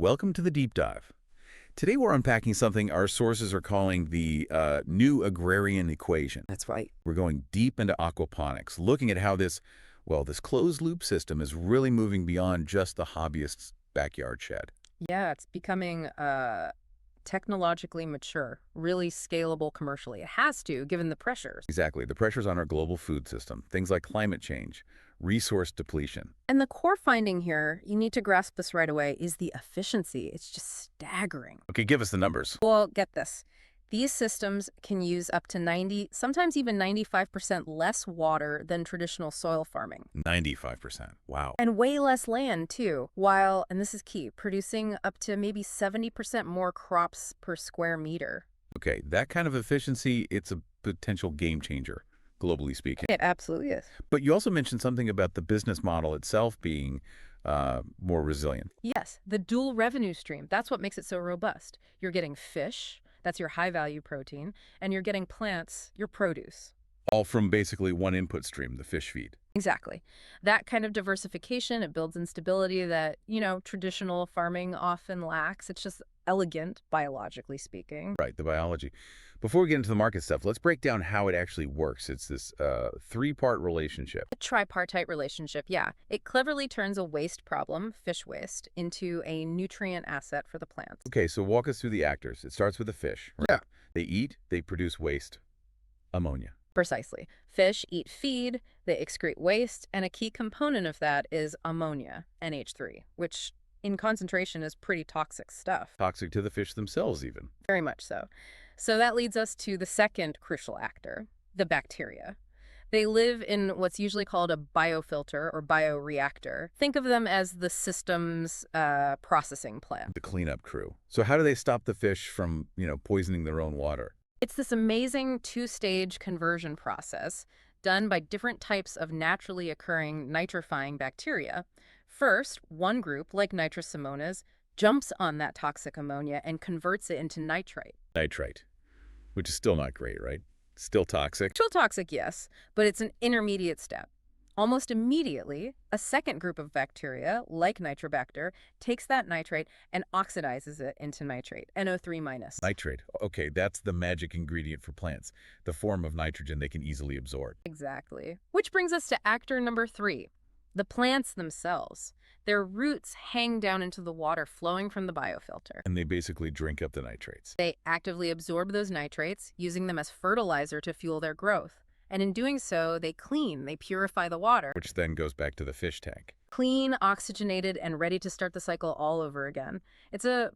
Welcome to the deep dive. Today we're unpacking something our sources are calling the new agrarian equation. That's right. We're going deep into aquaponics, looking at how this closed-loop system is really moving beyond just the hobbyist's backyard shed. Yeah, it's becoming technologically mature, really scalable commercially. It has to, given the pressures. Exactly. The pressures on our global food system, things like climate change, resource depletion. And the core finding here, you need to grasp this right away, is the efficiency. It's just staggering. Okay, give us the numbers. Well, get this. These systems can use up to 90, sometimes even 95% less water than traditional soil farming. 95%. Wow. And way less land, too, while, and this is key, producing up to maybe 70% more crops per square meter. Okay, that kind of efficiency, it's a potential game changer, globally speaking. It absolutely is. But you also mentioned something about the business model itself being more resilient. Yes, the dual revenue stream. That's what makes it so robust. You're getting fish, that's your high-value protein, and you're getting plants, your produce. All from basically one input stream, the fish feed. Exactly. That kind of diversification, it builds instability that, traditional farming often lacks. It's just elegant, biologically speaking. Right, the biology. Before we get into the market stuff, let's break down how it actually works. It's this three-part relationship. A tripartite relationship, yeah. It cleverly turns a waste problem, fish waste, into a nutrient asset for the plants. Okay, so walk us through the actors. It starts with the fish, right? Yeah. They eat, they produce waste, ammonia. Precisely. Fish eat feed, they excrete waste, and a key component of that is ammonia, NH3, which in concentration is pretty toxic stuff. Toxic to the fish themselves, even. Very much so. So that leads us to the second crucial actor, the bacteria. They live in what's usually called a biofilter or bioreactor. Think of them as the system's processing plant. The cleanup crew. So how do they stop the fish from, poisoning their own water? It's this amazing two-stage conversion process done by different types of naturally occurring nitrifying bacteria. First, one group, like Nitrosomonas, jumps on that toxic ammonia and converts it into nitrite. Nitrite, which is still not great, right? Still toxic. Still toxic, yes, but it's an intermediate step. Almost immediately, a second group of bacteria, like Nitrobacter, takes that nitrate and oxidizes it into nitrate, NO3-. Nitrate. Okay, that's the magic ingredient for plants, the form of nitrogen they can easily absorb. Exactly. Which brings us to actor number 3, the plants themselves. Their roots hang down into the water flowing from the biofilter. And they basically drink up the nitrates. They actively absorb those nitrates, using them as fertilizer to fuel their growth. And in doing so, they purify the water. Which then goes back to the fish tank. Clean, oxygenated, and ready to start the cycle all over again. It's a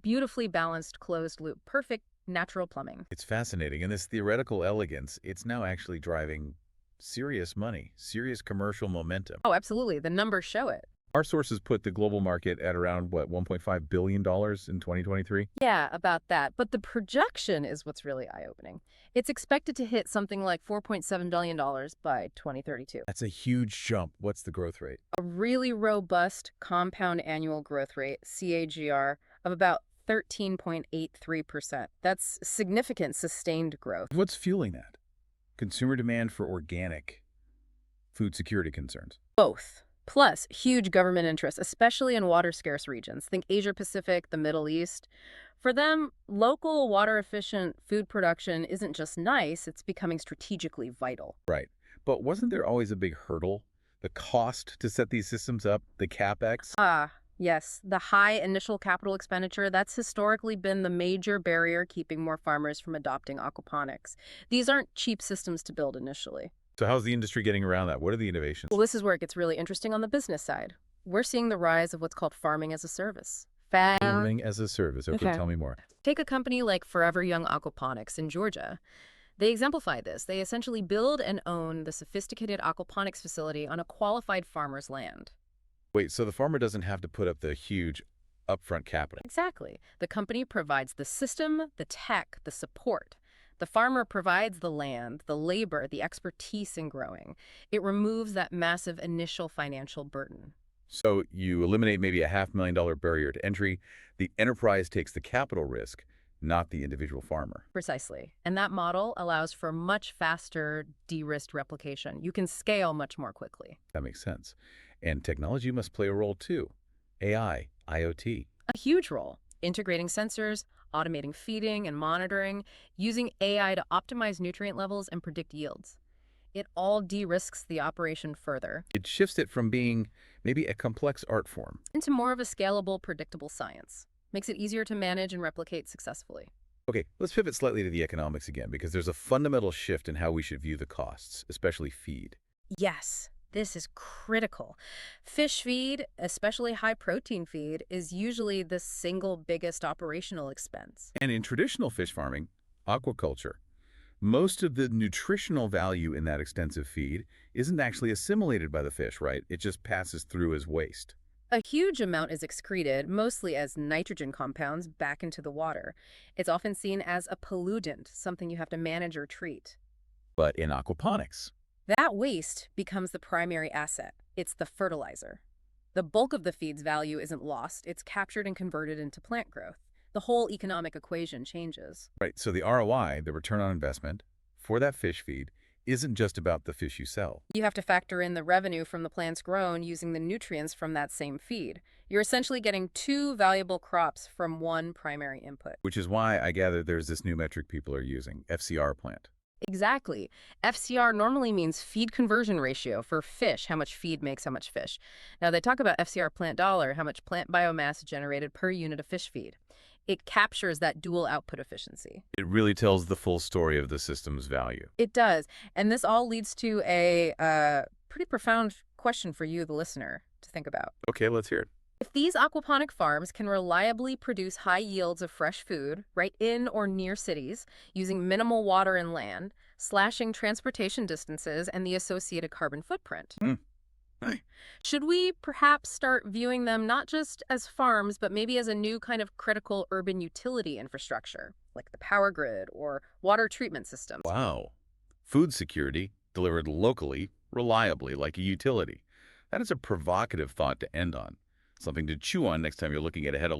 beautifully balanced closed loop. Perfect natural plumbing. It's fascinating. And this theoretical elegance, it's now actually driving serious money, serious commercial momentum. Oh, absolutely. The numbers show it. Our sources put the global market at around, $1.5 billion in 2023? Yeah, about that. But the projection is what's really eye-opening. It's expected to hit something like $4.7 billion by 2032. That's a huge jump. What's the growth rate? A really robust compound annual growth rate, CAGR, of about 13.83%. That's significant sustained growth. What's fueling that? Consumer demand for organic, food security concerns. Both. Plus, huge government interest, especially in water-scarce regions. Think Asia-Pacific, the Middle East. For them, local, water-efficient food production isn't just nice, it's becoming strategically vital. Right. But wasn't there always a big hurdle? The cost to set these systems up, the CapEx? Yes. The high initial capital expenditure, that's historically been the major barrier keeping more farmers from adopting aquaponics. These aren't cheap systems to build initially. So how's the industry getting around that? What are the innovations? Well, this is where it gets really interesting on the business side. We're seeing the rise of what's called farming as a service. Farming as a service. Okay, tell me more. Take a company like Forever Young Aquaponics in Georgia. They exemplify this. They essentially build and own the sophisticated aquaponics facility on a qualified farmer's land. Wait, so the farmer doesn't have to put up the huge upfront capital? Exactly. The company provides the system, the tech, the support. The farmer provides the land, the labor, the expertise in growing. It removes that massive initial financial burden. So you eliminate maybe a $500,000 barrier to entry. The enterprise takes the capital risk, not the individual farmer. Precisely. And that model allows for much faster de-risked replication. You can scale much more quickly. That makes sense. And technology must play a role too. AI, IoT. A huge role, integrating sensors, automating feeding and monitoring, using AI to optimize nutrient levels and predict yields. It all de-risks the operation further It shifts it from being maybe a complex art form. into more of a scalable, predictable science. Makes it easier to manage and replicate successfully. Okay, let's pivot slightly to the economics again, because there's a fundamental shift in how we should view the costs, especially feed. Yes, this is critical. Fish feed, especially high protein feed, is usually the single biggest operational expense. And in traditional fish farming, aquaculture, most of the nutritional value in that extensive feed isn't actually assimilated by the fish, right? It just passes through as waste. A huge amount is excreted, mostly as nitrogen compounds, back into the water. It's often seen as a pollutant, something you have to manage or treat. But in aquaponics, That waste becomes the primary asset. It's the fertilizer. The bulk of the feed's value isn't lost, it's captured and converted into plant growth. The whole economic equation changes. right, so the ROI, the return on investment, for that fish feed isn't just about the fish you sell, You have to factor in the revenue from the plants grown using the nutrients from that same feed. You're essentially getting two valuable crops from one primary input. which is why I gather there's this new metric people are using, FCR plant. Exactly. FCR normally means feed conversion ratio for fish, how much feed makes how much fish. Now, they talk about FCR plant dollar, how much plant biomass generated per unit of fish feed. It captures that dual output efficiency. It really tells the full story of the system's value. It does. And this all leads to a pretty profound question for you, the listener, to think about. Okay, let's hear it. If these aquaponic farms can reliably produce high yields of fresh food right in or near cities using minimal water and land, slashing transportation distances and the associated carbon footprint, Hmm. Right. should we perhaps start viewing them not just as farms, but maybe as a new kind of critical urban utility infrastructure, like the power grid or water treatment systems? Wow. Food security delivered locally, reliably, like a utility. That is a provocative thought to end on. Something to chew on next time you're looking at a head of